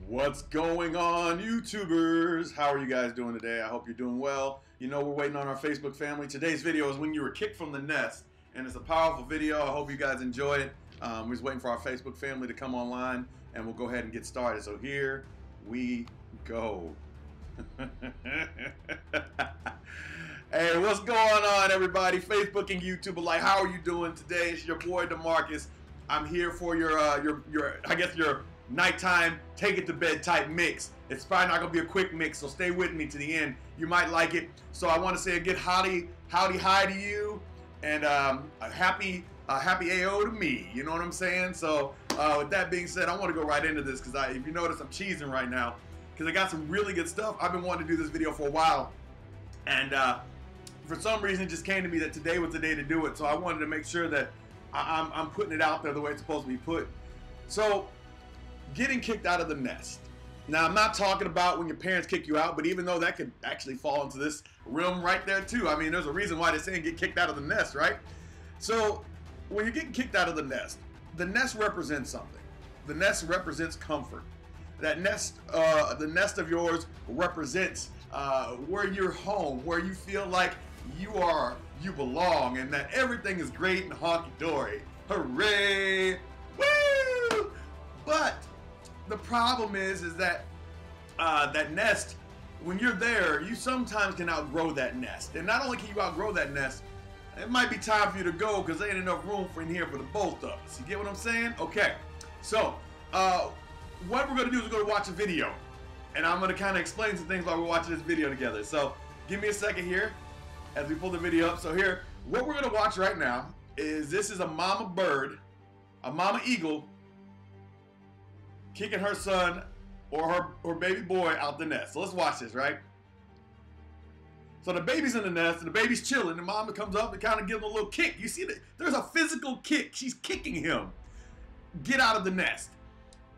What's going on, YouTubers? How are you guys doing today? I hope you're doing well. You know, we're waiting on our Facebook family. Today's video is when you were kicked from the nest, and it's a powerful video. I hope you guys enjoy it. We're just waiting for our Facebook family to come online, and we'll go ahead and get started. So here we go. Hey, what's going on, everybody? Facebook and YouTube alike. How are you doing today? It's your boy DeMarcus. I'm here for your I guess your nighttime take it to bed type mix. It's probably not gonna be a quick mix, so stay with me to the end. You might like it. So I want to say a good howdy hi to you, and a happy AO to me. You know what I'm saying? So with that being said, I want to go right into this because if you notice, I'm cheesing right now because I got some really good stuff. I've been wanting to do this video for a while, and for some reason it just came to me that today was the day to do it. So I wanted to make sure that I'm putting it out there the way it's supposed to be put. So, getting kicked out of the nest. Now, I'm not talking about when your parents kick you out, but even though that could actually fall into this realm right there too. I mean, there's a reason why they're saying get kicked out of the nest, right? So, when you're getting kicked out of the nest represents something. The nest represents comfort. That nest, the nest of yours represents where you're home, where you feel like you belong, and that everything is great and honky-dory. Hooray! Woo! But the problem is that that nest, when you're there, you sometimes can outgrow that nest. And not only can you outgrow that nest, it might be time for you to go because there ain't enough room in here for the both of us. You get what I'm saying? Okay. So, what we're going to do is we're going to watch a video. And I'm going to kind of explain some things while we're watching this video together. So, give me a second here as we pull the video up. So here, what we're going to watch right now is this is a mama bird, a mama eagle, kicking her son or her baby boy out the nest. So let's watch this, right? So the baby's in the nest and the baby's chilling. The mama comes up and kind of gives him a little kick. You see that there's a physical kick. She's kicking him. Get out of the nest.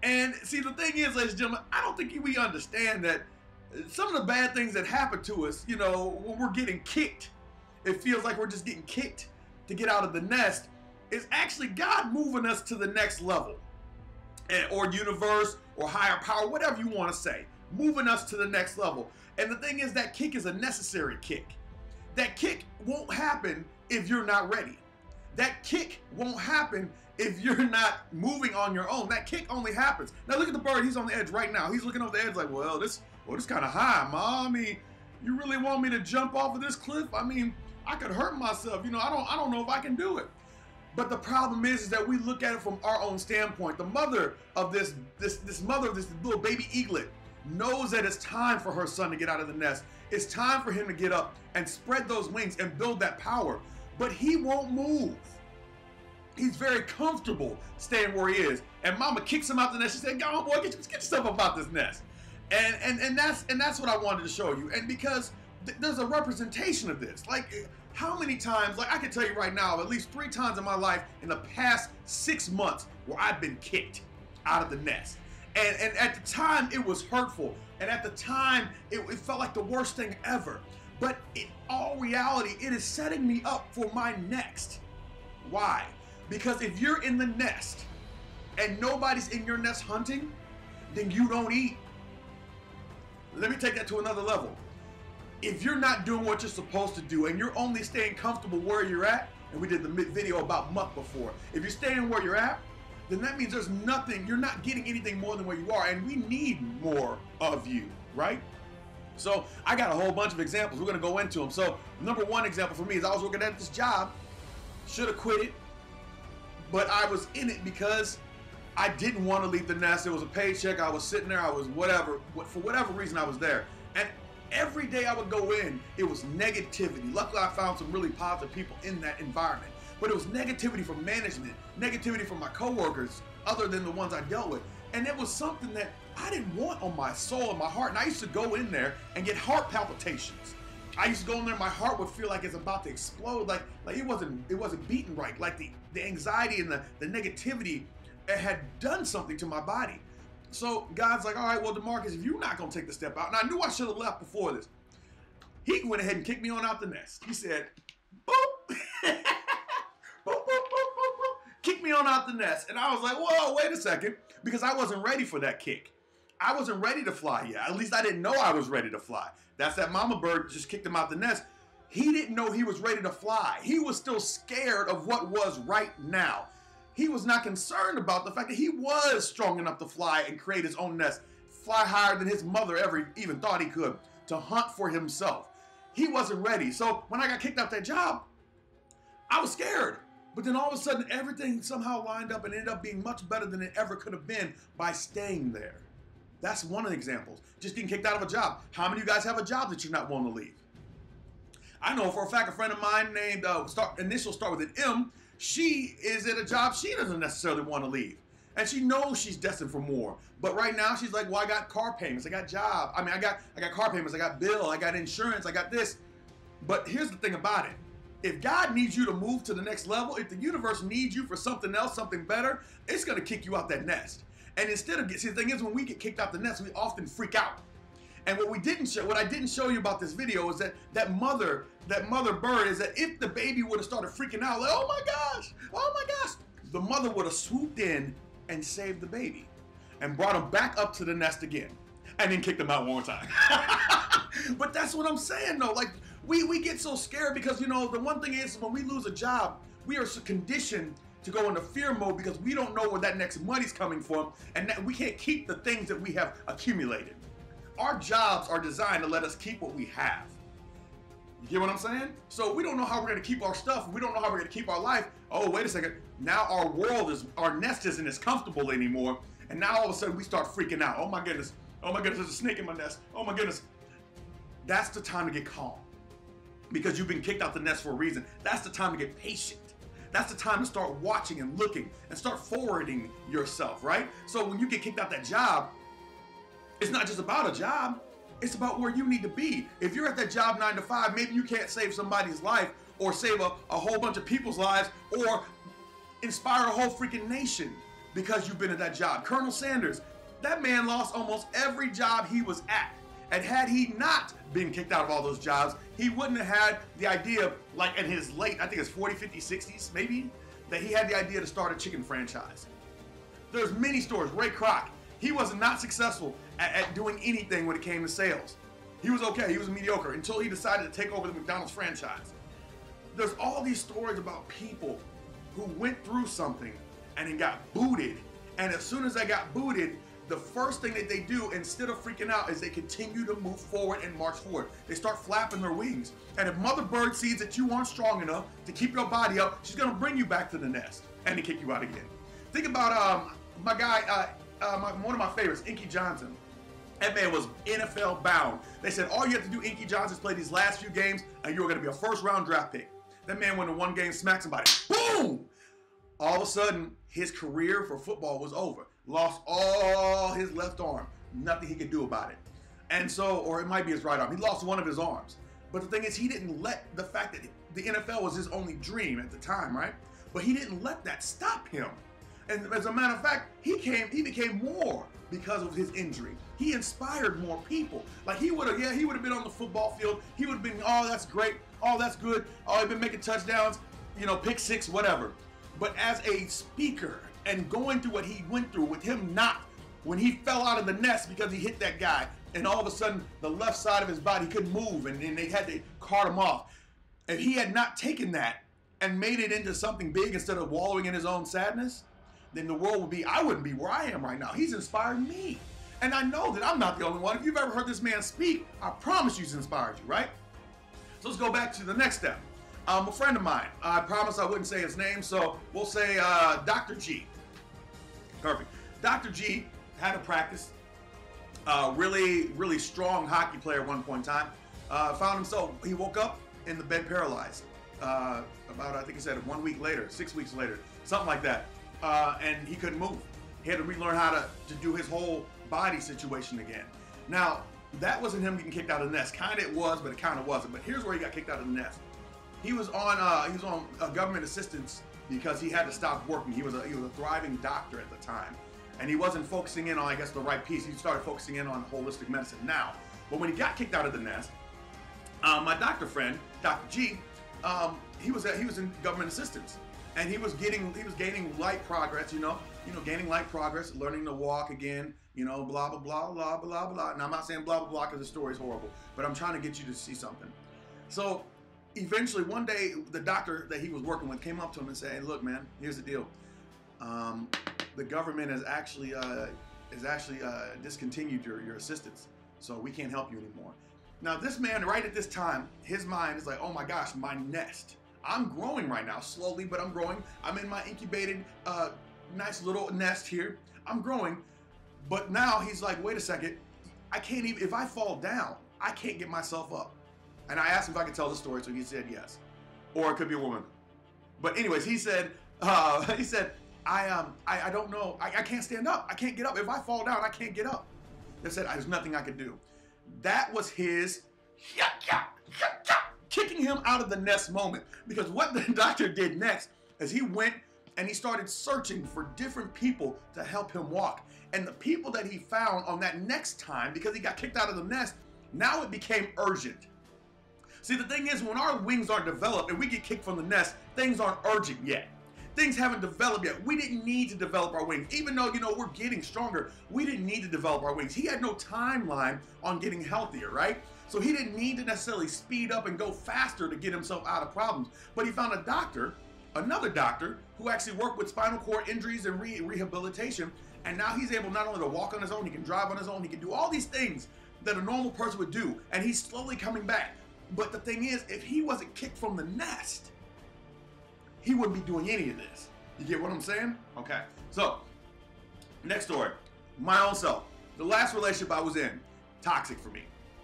And see, the thing is, ladies and gentlemen, I don't think we understand that some of the bad things that happen to us, you know, when we're getting kicked, it feels like we're just getting kicked to get out of the nest, is actually God moving us to the next level. Or universe, or higher power, whatever you want to say, moving us to the next level. And the thing is, that kick is a necessary kick. That kick won't happen if you're not ready. That kick won't happen if you're not moving on your own. That kick only happens. Now look at the bird, he's on the edge right now. He's looking over the edge like, well, this kind of high, Mom. I mean, you really want me to jump off of this cliff? I mean, I could hurt myself. You know, I don't know if I can do it. But the problem is that we look at it from our own standpoint. The mother of this little baby eaglet knows that it's time for her son to get out of the nest. It's time for him to get up and spread those wings and build that power. But he won't move. He's very comfortable staying where he is. And mama kicks him out the nest. She said, go on, boy, get yourself up out this nest. And that's what I wanted to show you. And because there's a representation of this. Like, how many times, like I can tell you right now, at least 3 times in my life in the past 6 months where I've been kicked out of the nest. And at the time, it was hurtful. And at the time, it felt like the worst thing ever. But in all reality, it is setting me up for my next. Why? Because if you're in the nest and nobody's in your nest hunting, then you don't eat. Let me take that to another level. If you're not doing what you're supposed to do and you're only staying comfortable where you're at, and we did the video about muck before, if you're staying where you're at, then that means there's nothing, you're not getting anything more than where you are, and we need more of you, right? So I got a whole bunch of examples. We're going to go into them. So number one example for me is I was working at this job, should have quit it, but I was in it because I didn't want to leave the nest. It was a paycheck. I was sitting there. I was whatever, for whatever reason I was there. And every day I would go in, it was negativity. Luckily, I found some really positive people in that environment. But it was negativity from management, negativity from my coworkers, other than the ones I dealt with. And it was something that I didn't want on my soul and my heart. And I used to go in there and get heart palpitations. I used to go in there, my heart would feel like it's about to explode. Like it wasn't beating right. Like the anxiety and the negativity had done something to my body. So God's like, all right, well, DeMarcus, if you're not going to take the step out, and I knew I should have left before this, he went ahead and kicked me on out the nest. He said, boop, boop, boop, boop, boop, boop, kick me on out the nest. And I was like, whoa, wait a second, because I wasn't ready for that kick. I wasn't ready to fly yet. At least I didn't know I was ready to fly. That's that mama bird just kicked him out the nest. He didn't know he was ready to fly. He was still scared of what was right now. He was not concerned about the fact that he was strong enough to fly and create his own nest, fly higher than his mother ever even thought he could, to hunt for himself. He wasn't ready. So when I got kicked out that job, I was scared. But then all of a sudden, everything somehow lined up and ended up being much better than it ever could have been by staying there. That's one of the examples. Just getting kicked out of a job. How many of you guys have a job that you're not willing to leave? I know for a fact a friend of mine named, initials start with an M, she is at a job she doesn't necessarily want to leave. And she knows she's destined for more. But right now she's like, well, I got car payments, I got job. I mean, I got car payments, I got bill, I got insurance, I got this. But here's the thing about it. If God needs you to move to the next level, if the universe needs you for something else, something better, it's going to kick you out that nest. And instead of, see, the thing is, when we get kicked out the nest, we often freak out. And what I didn't show you about this video is that mother bird is that if the baby would have started freaking out, like, oh my gosh, the mother would have swooped in and saved the baby and brought him back up to the nest again and then kicked him out one more time. But that's what I'm saying though. Like we get so scared because, you know, the one thing is when we lose a job, we are so conditioned to go into fear mode because we don't know where that next money's coming from, and that we can't keep the things that we have accumulated. Our jobs are designed to let us keep what we have. You get what I'm saying? So we don't know how we're going to keep our stuff. We don't know how we're going to keep our life. Oh, wait a second. Now our nest isn't as comfortable anymore. And now all of a sudden we start freaking out. Oh my goodness. Oh my goodness, there's a snake in my nest. Oh my goodness. That's the time to get calm. Because you've been kicked out the nest for a reason. That's the time to get patient. That's the time to start watching and looking and start forwarding yourself, right? So when you get kicked out that job, it's not just about a job. It's about where you need to be. If you're at that job 9 to 5, maybe you can't save somebody's life or save a whole bunch of people's lives or inspire a whole freaking nation because you've been at that job. Colonel Sanders, that man lost almost every job he was at. And had he not been kicked out of all those jobs, he wouldn't have had the idea, like in his late, I think it's 40, 50, 60s maybe, that he had the idea to start a chicken franchise. There's many stories. Ray Kroc, he was not successful at doing anything when it came to sales. He was okay, he was mediocre until he decided to take over the McDonald's franchise. There's all these stories about people who went through something and then got booted. And as soon as they got booted, the first thing that they do, instead of freaking out, is they continue to move forward and march forward. They start flapping their wings. And if Mother Bird sees that you aren't strong enough to keep your body up, she's gonna bring you back to the nest and to kick you out again. Think about my guy, one of my favorites, Inky Johnson. That man was NFL bound. They said all you have to do, Inky Johnson, is play these last few games and you were gonna be a first-round draft pick. That man went in one game, smacked somebody, boom! All of a sudden, his career for football was over. Lost all his left arm. Nothing he could do about it. And so, or it might be his right arm. He lost one of his arms. But the thing is, he didn't let the fact that the NFL was his only dream at the time, right? But he didn't let that stop him. And as a matter of fact, he became more because of his injury. He inspired more people. Like he would have been on the football field. He would have been, oh, that's great. Oh, that's good. Oh, he'd been making touchdowns, you know, pick six, whatever. But as a speaker and going through what he went through with him when he fell out of the nest because he hit that guy, and all of a sudden the left side of his body couldn't move and they had to cart him off. If he had not taken that and made it into something big instead of wallowing in his own sadness, then the world would be, I wouldn't be where I am right now. He's inspired me. And I know that I'm not the only one. If you've ever heard this man speak, I promise you he's inspired you, right? So let's go back to the next step. A friend of mine, I promised I wouldn't say his name, so we'll say Dr. G. Perfect. Dr. G had a practice. Really, really strong hockey player at one point in time. Found himself, he woke up in the bed paralyzed. About, I think he said 1 week later, 6 weeks later, something like that. And he couldn't move. He had to relearn how to do his whole body situation again. Now, that wasn't him getting kicked out of the nest. Kind of it was, but it kind of wasn't. But here's where he got kicked out of the nest. He was on government assistance because he had to stop working. He was a thriving doctor at the time, and he wasn't focusing in on, I guess, the right piece. He started focusing in on holistic medicine now. But when he got kicked out of the nest, my doctor friend, Dr. G, he was in government assistance, and he was gaining light progress, you know. gaining light progress, learning to walk again, blah, blah, blah, blah, blah, blah. Now, I'm not saying blah, blah, blah because the story is horrible, but I'm trying to get you to see something. So eventually one day, the doctor that he was working with came up to him and said, hey, look, man, here's the deal. The government has actually discontinued your assistance, so we can't help you anymore. Now, this man, right at this time, his mind is like, oh my gosh, my nest. I'm growing right now, slowly, but I'm growing. I'm in my incubated, nice little nest here. I'm growing, but now he's like, wait a second, I can't even, if I fall down, I can't get myself up. And I asked him if I could tell the story, so he said yes. Or it could be a woman. But anyways, he said, I don't know, I can't stand up, I can't get up. If I fall down, I can't get up. They said, there's nothing I could do. That was his kicking him out of the nest moment. Because what the doctor did next is he went and he started searching for different people to help him walk. And the people that he found on that next time, because he got kicked out of the nest, now it became urgent. See, the thing is, when our wings aren't developed and we get kicked from the nest, things aren't urgent yet. Things haven't developed yet. We didn't need to develop our wings. Even though, we're getting stronger, we didn't need to develop our wings. He had no timeline on getting healthier, right? So he didn't need to necessarily speed up and go faster to get himself out of problems. But he found a doctor, another doctor, who actually worked with spinal cord injuries and rehabilitation. And now he's able not only to walk on his own, he can drive on his own, he can do all these things that a normal person would do. And he's slowly coming back. But the thing is, if he wasn't kicked from the nest, he wouldn't be doing any of this. You get what I'm saying? Okay. So, next story. My own self. The last relationship I was in, toxic for me.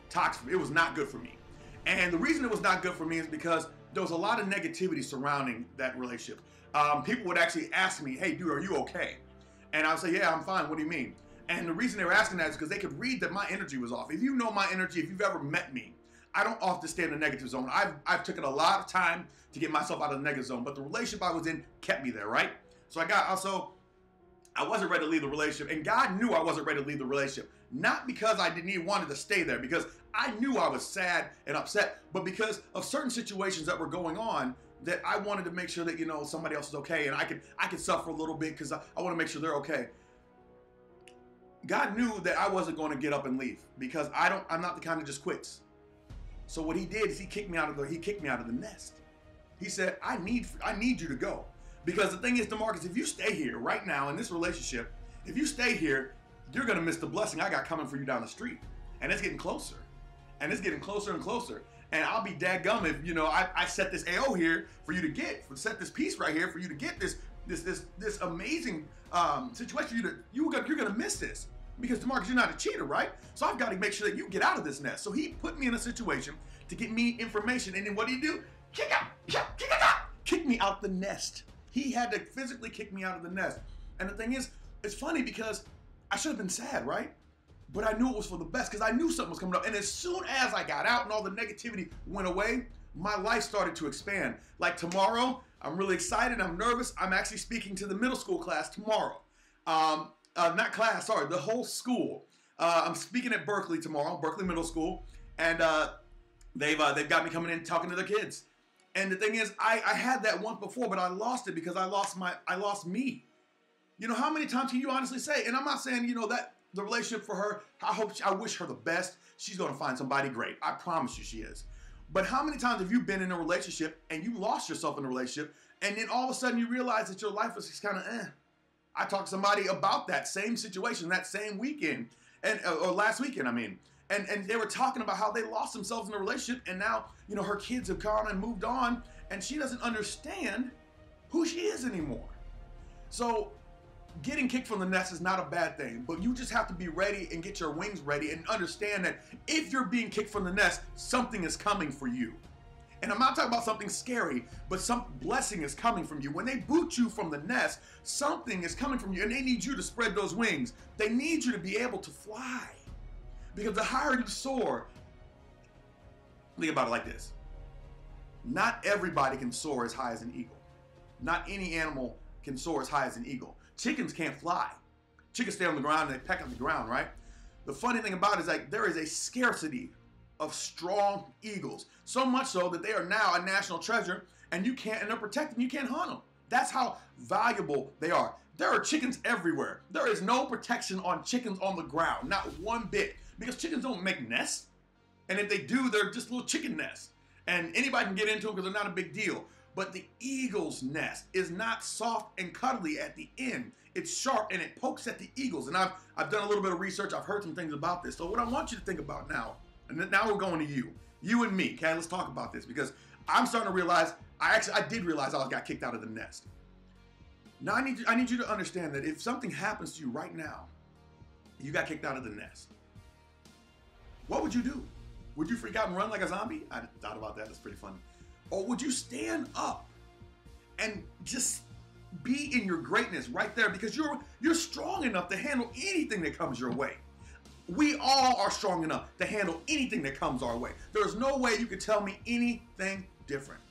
Toxic. It was not good for me. And the reason it was not good for me is because there was a lot of negativity surrounding that relationship. People would actually ask me, hey, dude, are you okay? And I would say, yeah, I'm fine. What do you mean? And the reason they were asking that is because they could read that my energy was off. If you know my energy, if you've ever met me, I don't often stay in the negative zone. I've taken a lot of time to get myself out of the negative zone, but the relationship I was in kept me there, right? So I wasn't ready to leave the relationship, and God knew I wasn't ready to leave the relationship. Not because I didn't even wanted to stay there, because I knew I was sad and upset, but because of certain situations that were going on that I wanted to make sure that, somebody else is okay, and I could suffer a little bit because I want to make sure they're okay. God knew that I wasn't going to get up and leave because I'm not the kind that just quits. So what he did is he kicked me out of the nest. He said, I need you to go. Because the thing is, DeMarcus, if you stay here right now in this relationship, if you stay here, you're going to miss the blessing I got coming for you down the street. And it's getting closer. And it's getting closer and closer. And I'll be dadgum if, I set this AO here for you to get, set this piece right here for you to get this amazing situation. You're going to miss this. Because DeMarcus, you're not a cheater, right? So I've got to make sure that you get out of this nest. So he put me in a situation to get me information. And then what did he do? Kick me out the nest. He had to physically kick me out of the nest. And the thing is, it's funny because I should have been sad, right? But I knew it was for the best because I knew something was coming up. And as soon as I got out and all the negativity went away, my life started to expand. Like tomorrow, I'm really excited. I'm nervous. I'm actually speaking to the middle school class tomorrow. Not class, sorry, the whole school. I'm speaking at Berkeley tomorrow, Berkeley Middle School, and they've got me coming in talking to the kids. And the thing is, I had that once before, but I lost it because I lost me. How many times can you honestly say? And I'm not saying that the relationship for her. I wish her the best. She's gonna find somebody great. I promise you, she is. But how many times have you been in a relationship and you lost yourself in a relationship, and then all of a sudden you realize that your life was just kind of eh? I talked to somebody about that same situation that same weekend, or last weekend, I mean. And they were talking about how they lost themselves in a relationship, and now, her kids have gone and moved on, and she doesn't understand who she is anymore. So getting kicked from the nest is not a bad thing, but you just have to be ready and get your wings ready and understand that if you're being kicked from the nest, something is coming for you. And I'm not talking about something scary, but some blessing is coming from you. When they boot you from the nest, something is coming from you, and they need you to spread those wings. They need you to be able to fly. Because the higher you soar, think about it like this. Not everybody can soar as high as an eagle. Not any animal can soar as high as an eagle. Chickens can't fly. Chickens stay on the ground and they peck on the ground, right? The funny thing about it is there is a scarcity of strong eagles. So much so that they are now a national treasure, and they're protected and you can't hunt them. That's how valuable they are. There are chickens everywhere. There is no protection on chickens on the ground, not one bit, because chickens don't make nests. And if they do, they're just little chicken nests. And anybody can get into them because they're not a big deal. But the eagle's nest is not soft and cuddly at the end. It's sharp and it pokes at the eagles. And I've done a little bit of research. I've heard some things about this. So what I want you to think about now, and now we're going to you and me, okay? Let's talk about this, because I'm starting to realize, I did realize I got kicked out of the nest. Now I need you to understand that if something happens to you right now, you got kicked out of the nest, what would you do? Would you freak out and run like a zombie? I thought about that. That's pretty funny. Or would you stand up and just be in your greatness right there, because you're strong enough to handle anything that comes your way. We all are strong enough to handle anything that comes our way. There's no way you could tell me anything different.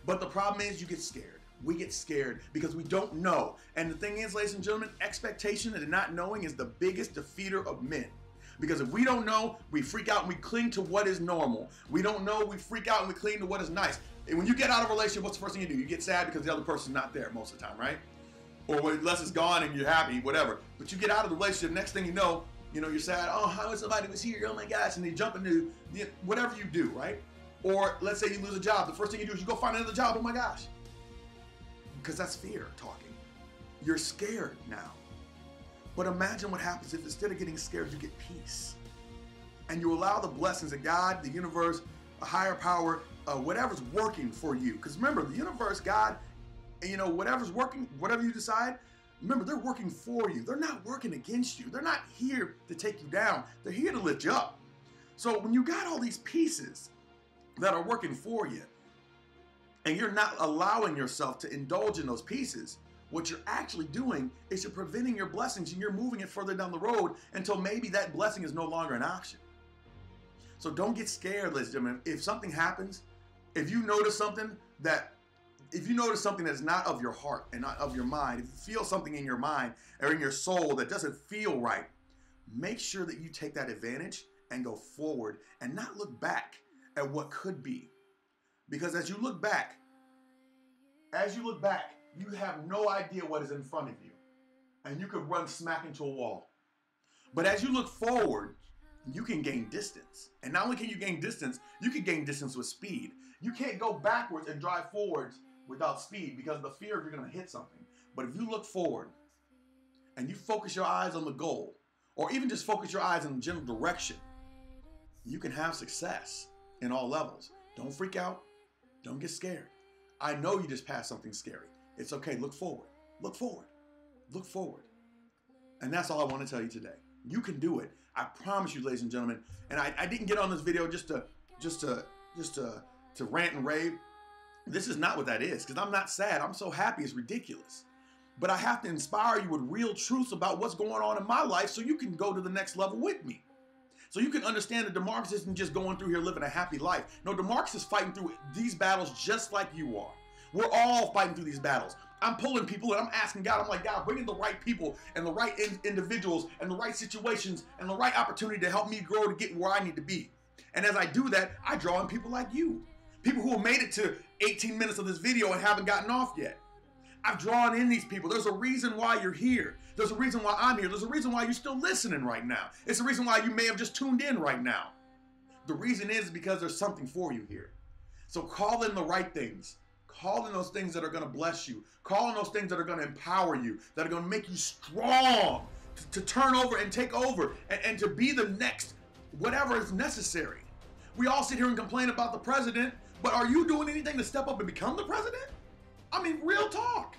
But the problem is you get scared. We get scared because we don't know. And the thing is, ladies and gentlemen, expectation and not knowing is the biggest defeater of men. Because if we don't know, we freak out and we cling to what is normal. We don't know, we freak out and we cling to what is nice. And when you get out of a relationship, what's the first thing you do? You get sad because the other person's not there most of the time, right? Or unless it's gone and you're happy, whatever. But you get out of the relationship, next thing you know, you're sad. Oh, how is somebody was here? Oh my gosh. And you jump into whatever you do, right? Or let's say you lose a job. The first thing you do is you go find another job. Oh my gosh. Because that's fear talking. You're scared now. But imagine what happens if instead of getting scared, you get peace. And you allow the blessings of God, the universe, a higher power, whatever's working for you. Because remember, the universe, God, whatever's working, whatever you decide, remember, they're working for you. They're not working against you. They're not here to take you down. They're here to lift you up. So when you got all these pieces that are working for you, and you're not allowing yourself to indulge in those pieces, what you're actually doing is you're preventing your blessings and you're moving it further down the road until maybe that blessing is no longer an option. So don't get scared, ladies and gentlemen. If something happens, if you notice something that's not of your heart and not of your mind, if you feel something in your mind or in your soul that doesn't feel right, make sure that you take that advantage and go forward and not look back at what could be. Because as you look back, you have no idea what is in front of you. And you could run smack into a wall. But as you look forward, you can gain distance. And not only can you gain distance, you can gain distance with speed. You can't go backwards and drive forwards without speed because of the fear of you're going to hit something. But if you look forward and you focus your eyes on the goal, or even just focus your eyes in the general direction, you can have success in all levels. Don't freak out. Don't get scared. I know you just passed something scary. It's okay. Look forward. Look forward. Look forward. And that's all I want to tell you today. You can do it. I promise you, ladies and gentlemen. And I didn't get on this video just to rant and rave. This is not what that is, because I'm not sad. I'm so happy it's ridiculous. But I have to inspire you with real truths about what's going on in my life so you can go to the next level with me. So you can understand that DeMarcus isn't just going through here living a happy life. No, DeMarcus is fighting through these battles just like you are. We're all fighting through these battles. I'm pulling people and I'm asking God, I'm like, God, bring in the right people and the right individuals and the right situations and the right opportunity to help me grow to get where I need to be. And as I do that, I draw in people like you. People who have made it to 18 minutes of this video and haven't gotten off yet. I've drawn in these people. There's a reason why you're here. There's a reason why I'm here. There's a reason why you're still listening right now. It's the reason why you may have just tuned in right now. The reason is because there's something for you here. So call in the right things. Call in those things that are going to bless you. Call in those things that are going to empower you, that are going to make you strong to turn over and take over and to be the next whatever is necessary. We all sit here and complain about the president, but are you doing anything to step up and become the president? I mean, real talk.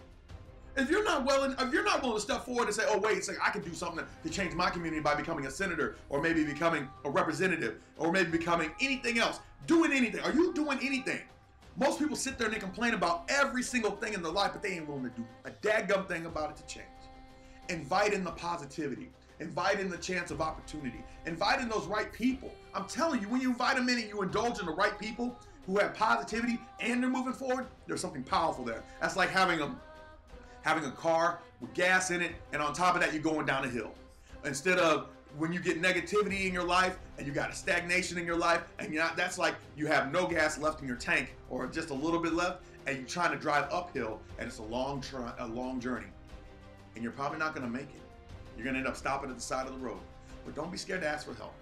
If you're not willing to step forward and say, oh, wait, it's like I can do something to change my community by becoming a senator or maybe becoming a representative or maybe becoming anything else, doing anything. Are you doing anything? Most people sit there and they complain about every single thing in their life, but they ain't willing to do a dadgum thing about it to change. Invite in the positivity. Invite in the chance of opportunity. Invite in those right people. I'm telling you, when you invite them in and you indulge in the right people who have positivity and they're moving forward, there's something powerful there. That's like having a car with gas in it, and on top of that, you're going down a hill. Instead of when you get negativity in your life and you got a stagnation in your life, and that's like you have no gas left in your tank or just a little bit left, and you're trying to drive uphill, and it's a long journey. and you're probably not going to make it. You're going to end up stopping at the side of the road. But don't be scared to ask for help.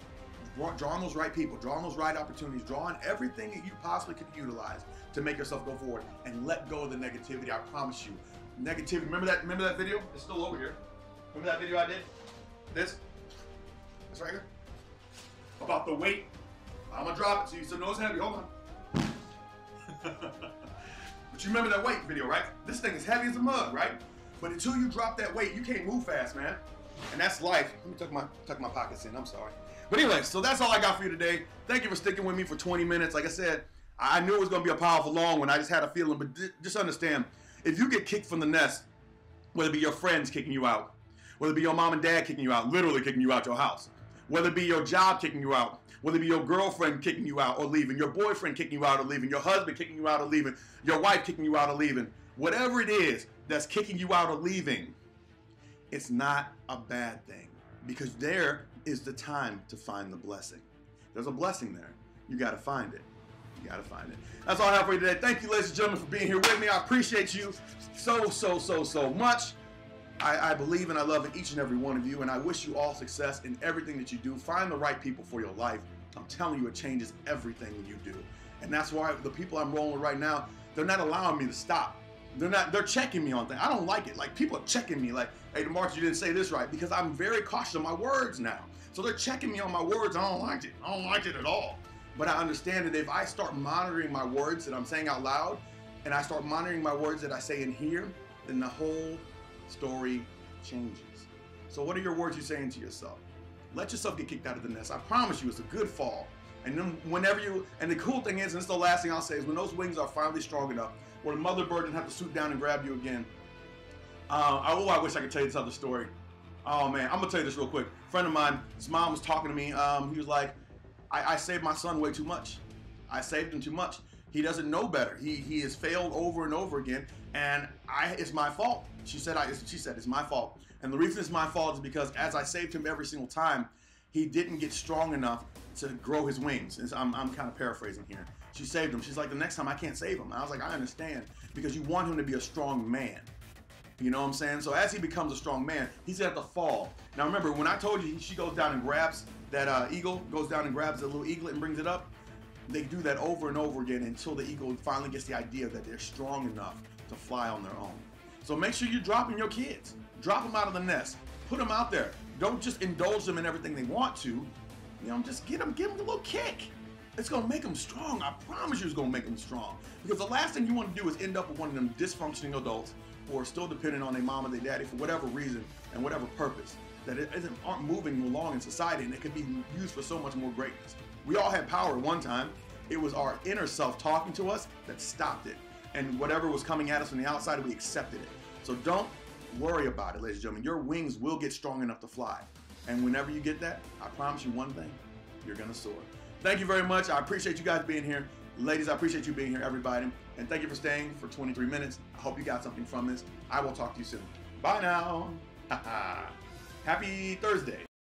Draw on those right people, draw on those right opportunities, draw on everything that you possibly could utilize to make yourself go forward, and let go of the negativity. I promise you. Negativity. Remember that video? It's still over here. Remember that video I did? This right here? About the weight. I'm going to drop it to you so you know it's heavy. Hold on. But you remember that weight video, right? This thing is heavy as a mug, right? But until you drop that weight, you can't move fast, man. And that's life. Let me tuck my pockets in. I'm sorry. But anyway, so that's all I got for you today. Thank you for sticking with me for 20 minutes. Like I said, I knew it was going to be a powerful long one. I just had a feeling. But just understand, if you get kicked from the nest, whether it be your friends kicking you out, whether it be your mom and dad kicking you out, literally kicking you out your house, whether it be your job kicking you out, whether it be your girlfriend kicking you out or leaving, your boyfriend kicking you out or leaving, your husband kicking you out or leaving, your wife kicking you out or leaving, whatever it is that's kicking you out or leaving, it's not a bad thing, because there is the time to find the blessing. There's a blessing there. You got to find it. You got to find it. That's all I have for you today. Thank you, ladies and gentlemen, for being here with me. I appreciate you so much. I believe and I love in each and every one of you, and I wish you all success in everything that you do. Find the right people for your life. I'm telling you, it changes everything you do. And that's why the people I'm rolling with right now, they're not allowing me to stop. They're checking me on things. I don't like it. Like, people are checking me like, hey, DeMarcus, you didn't say this right, because I'm very cautious of my words now. So they're checking me on my words. I don't like it. I don't like it at all. But I understand that if I start monitoring my words that I'm saying out loud, and I start monitoring my words that I say in here, then the whole story changes. So what are your words you're saying to yourself? Let yourself get kicked out of the nest. I promise you, it's a good fall. And then whenever and the cool thing is, and this is the last thing I'll say, is when those wings are finally strong enough, where the mother bird didn't have to swoop down and grab you again. I wish I could tell you this other story. Oh man, I'm gonna tell you this real quick. A friend of mine, his mom was talking to me. He was like, I saved my son way too much. I saved him too much. He doesn't know better. He has failed over and over again, and it's my fault. She said it's my fault. And the reason it's my fault is because as I saved him every single time, he didn't get strong enough to grow his wings. And I'm kind of paraphrasing here. She saved him. She's like, the next time I can't save him. And I was like, I understand, because you want him to be a strong man. You know what I'm saying? So as he becomes a strong man, he's gonna have to fall. Now remember, when I told you she goes down and grabs that eagle, goes down and grabs the little eaglet and brings it up, they do that over and over again until the eagle finally gets the idea that they're strong enough to fly on their own. So make sure you're dropping your kids. Drop them out of the nest. Put them out there. Don't just indulge them in everything they want to. You know, just give them a little kick. It's gonna make them strong. I promise you, it's gonna make them strong. Because the last thing you want to do is end up with one of them dysfunctioning adults who are still dependent on their mom or their daddy for whatever reason and whatever purpose, that aren't moving along in society, and it could be used for so much more greatness. We all had power at one time. It was our inner self talking to us that stopped it. And whatever was coming at us from the outside, we accepted it. So don't worry about it, ladies and gentlemen. Your wings will get strong enough to fly. And whenever you get that, I promise you one thing, you're gonna soar. Thank you very much. I appreciate you guys being here. Ladies, I appreciate you being here, everybody. And thank you for staying for 23 minutes. I hope you got something from this. I will talk to you soon. Bye now. Happy Thursday.